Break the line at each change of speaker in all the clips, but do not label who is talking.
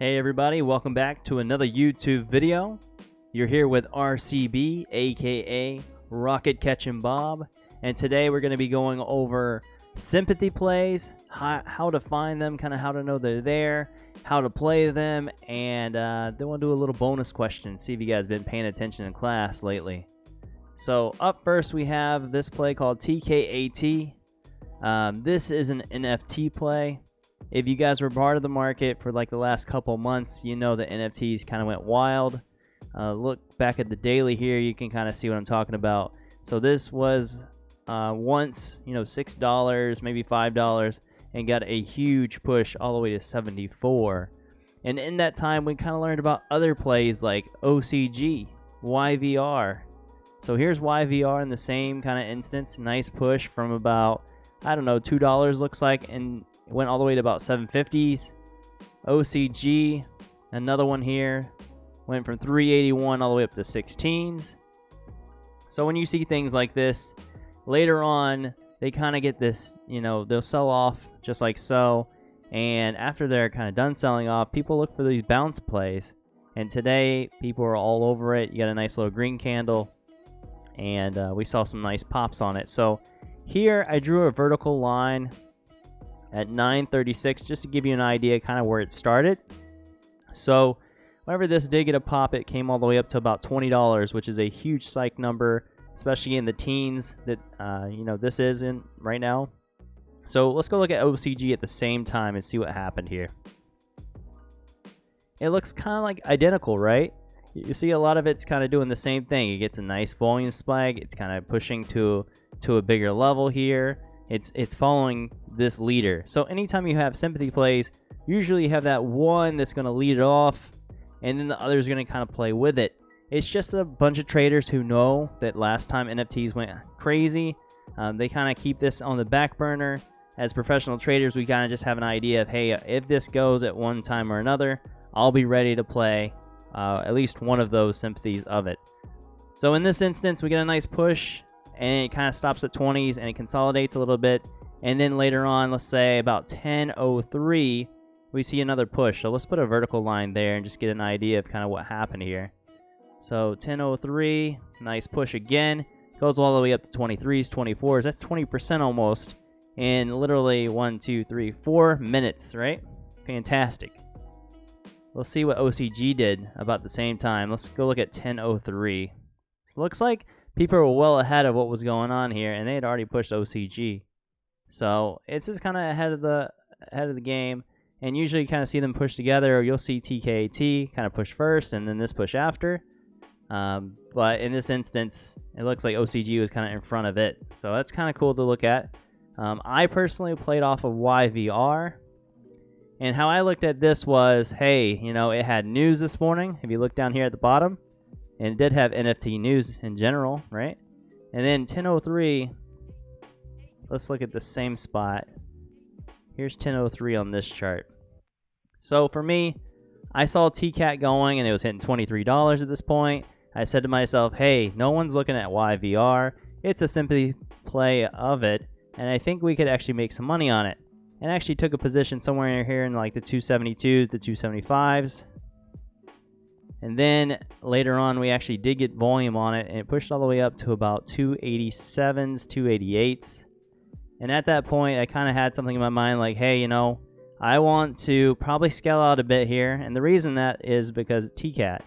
Hey everybody, welcome back to another YouTube video. You're here with RCB, aka Rocket Catchin' Bob, and today we're going to be going over Sympathy plays, how to find them, kind of how to know they're there, how to play them, and then we'll do a little bonus question, see if you guys been paying attention in class lately. So up first we have this play called TKAT. This is an NFT play. If you guys were part of the market for like the last couple months, you know the NFTs kind of went wild. Look back at the daily here, you can kind of see what I'm talking about. So this was once, $6, maybe $5, and got a huge push all the way to 74. And in that time, we kind of learned about other plays like OCG, YVR. So here's YVR in the same kind of instance. Nice push from about, $2 looks like, and went all the way to about 750s. OCG, another one here, went from 381 all the way up to 16s. So when you see things like this, later on, they kind of get this, they'll sell off just like so. And after they're kind of done selling off, people look for these bounce plays. And today, people are all over it. You got a nice little green candle. And we saw some nice pops on it. So here, I drew a vertical line at 936 just to give you an idea kind of where it started. So whenever this did get a pop, it came all the way up to about $20, which is a huge psych number, especially in the teens that this is in right now. So let's go look at OCG at the same time and see what happened here. It looks kind of like identical, right? You see a lot of it's kind of doing the same thing. It gets a nice volume spike. It's kind of pushing to a bigger level here. It's following this leader. So anytime you have Sympathy plays, usually you have that one that's going to lead it off, and then the other is going to kind of play with it. It's just a bunch of traders who know that last time NFTs went crazy, they kind of keep this on the back burner. As professional traders, we kind of just have an idea of, hey, if this goes at one time or another, I'll be ready to play at least one of those Sympathies of it. So in this instance, we get a nice push, and it kind of stops at 20s, and it consolidates a little bit. And then later on, let's say about 10:03, we see another push. So let's put a vertical line there and just get an idea of kind of what happened here. So 10:03, nice push again. Goes all the way up to 23s, 24s. That's 20% almost in literally 4 minutes, right? Fantastic. Let's see what OCG did about the same time. Let's go look at 10:03. So it looks like people were well ahead of what was going on here, and they had already pushed OCG. So it's just kind of ahead of the game, and usually you kind of see them push together, or you'll see TKT kind of push first, and then this push after. But in this instance, it looks like OCG was kind of in front of it. So that's kind of cool to look at. I personally played off of YVR, and how I looked at this was, hey, it had news this morning. If you look down here at the bottom, and it did have NFT news in general, right? And then 10:03, let's look at the same spot. Here's 10:03 on this chart. So for me, I saw TCAT going, and it was hitting $23 at this point. I said to myself, hey, no one's looking at YVR. It's a Sympathy play of it, and I think we could actually make some money on it. And I actually took a position somewhere here in like the 272s, the 275s. And then later on, we actually did get volume on it, and it pushed all the way up to about 287s, 288s. And at that point, I kind of had something in my mind like, hey, I want to probably scale out a bit here. And the reason that is because TCAT.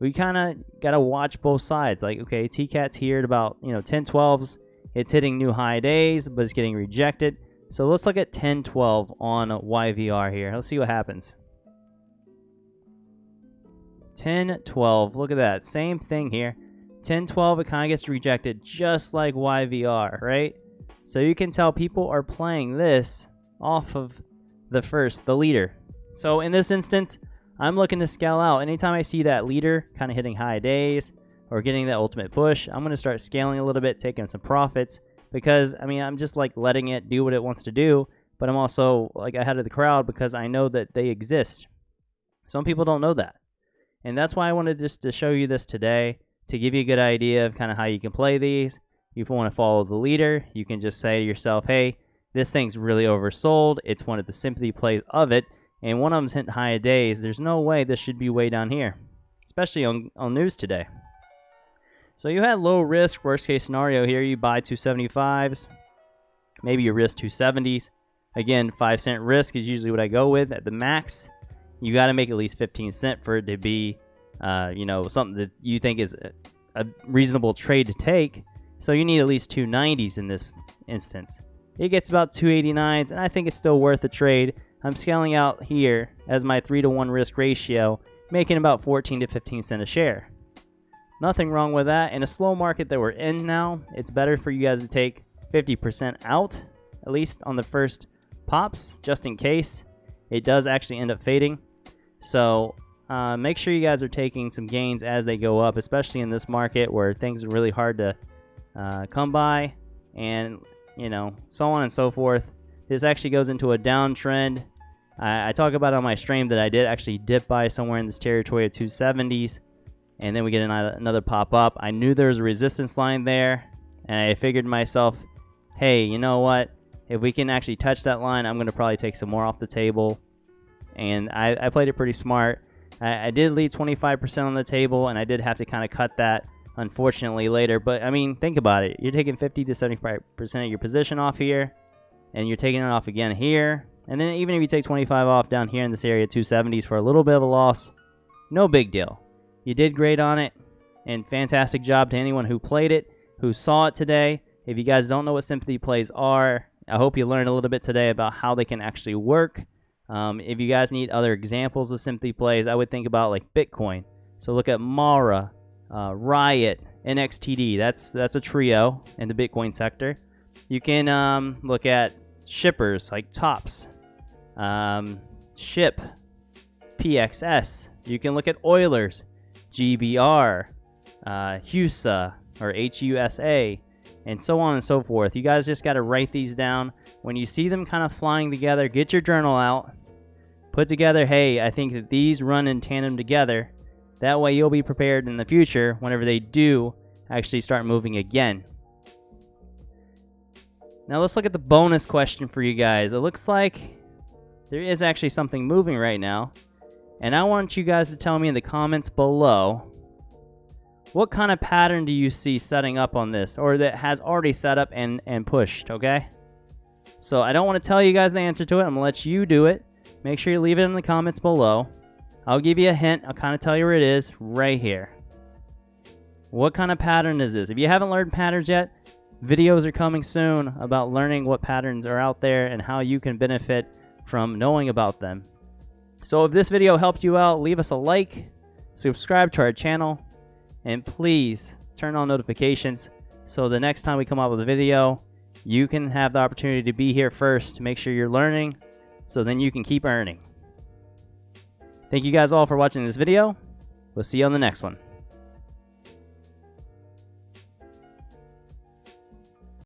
We kind of got to watch both sides. Like, okay, TCAT's here at about, 10/12s. It's hitting new high days, but it's getting rejected. So let's look at 10/12 on YVR here. Let's see what happens. 10/12, look at that, same thing here. 10/12, it kind of gets rejected just like YVR, right? So you can tell people are playing this off of the leader. So in this instance, I'm looking to scale out. Anytime I see that leader kind of hitting high days or getting that ultimate push, I'm going to start scaling a little bit, taking some profits, because I'm just like letting it do what it wants to do, but I'm also like ahead of the crowd because I know that they exist. Some people don't know that. And that's why I wanted just to show you this today, to give you a good idea of kind of how you can play these. If you want to follow the leader, you can just say to yourself, hey, this thing's really oversold. It's one of the Sympathy plays of it. and one of them's hitting high of days, there's no way this should be way down here, especially on news today. So you had low risk, worst case scenario here, you buy 275s, maybe you risk 270s. Again, 5 cent risk is usually what I go with at the max. You got to make at least 15 cents for it to be, something that you think is a reasonable trade to take. So you need at least 290s in this instance. It gets about 289s, and I think it's still worth the trade. I'm scaling out here as my 3-to-1 risk ratio, making about 14 to 15 cents a share. Nothing wrong with that. In a slow market that we're in now, it's better for you guys to take 50% out, at least on the first pops, just in case it does actually end up fading. So make sure you guys are taking some gains as they go up, especially in this market where things are really hard to come by, and so on and so forth. This actually goes into a downtrend. I talk about on my stream that I did actually dip by somewhere in this territory of 270s, and then we get another pop up. I knew there was a resistance line there, and I figured to myself, hey, you know what? If we can actually touch that line, I'm going to probably take some more off the table. And I played it pretty smart. I did leave 25% on the table, and I did have to kind of cut that, unfortunately, later. But, I mean, think about it. You're taking 50 to 75% of your position off here, and you're taking it off again here. And then even if you take 25 off down here in this area, 270s for a little bit of a loss, no big deal. You did great on it, and fantastic job to anyone who played it, who saw it today. If you guys don't know what Sympathy plays are, I hope you learned a little bit today about how they can actually work. If you guys need other examples of Sympathy plays, I would think about like Bitcoin. So look at Mara, Riot, NXTD. That's a trio in the Bitcoin sector. You can look at shippers like Tops, Ship, PXS. You can look at Oilers, GBR, HUSA or HUSA, and so on and so forth. You guys just got to write these down. When you see them kind of flying together, get your journal out, put together, hey, I think that these run in tandem together. That way you'll be prepared in the future whenever they do actually start moving again. Now let's look at the bonus question for you guys. It looks like there is actually something moving right now, and I want you guys to tell me in the comments below, what kind of pattern do you see setting up on this, or that has already set up and pushed, okay? So I don't want to tell you guys the answer to it. I'm going to let you do it. Make sure you leave it in the comments below. I'll give you a hint. I'll kind of tell you where it is right here. What kind of pattern is this? If you haven't learned patterns yet, videos are coming soon about learning what patterns are out there and how you can benefit from knowing about them. So if this video helped you out, leave us a like, subscribe to our channel, and please turn on notifications so the next time we come out with a video, you can have the opportunity to be here first to make sure you're learning, so then you can keep earning. Thank you guys all for watching this video. We'll see you on the next one.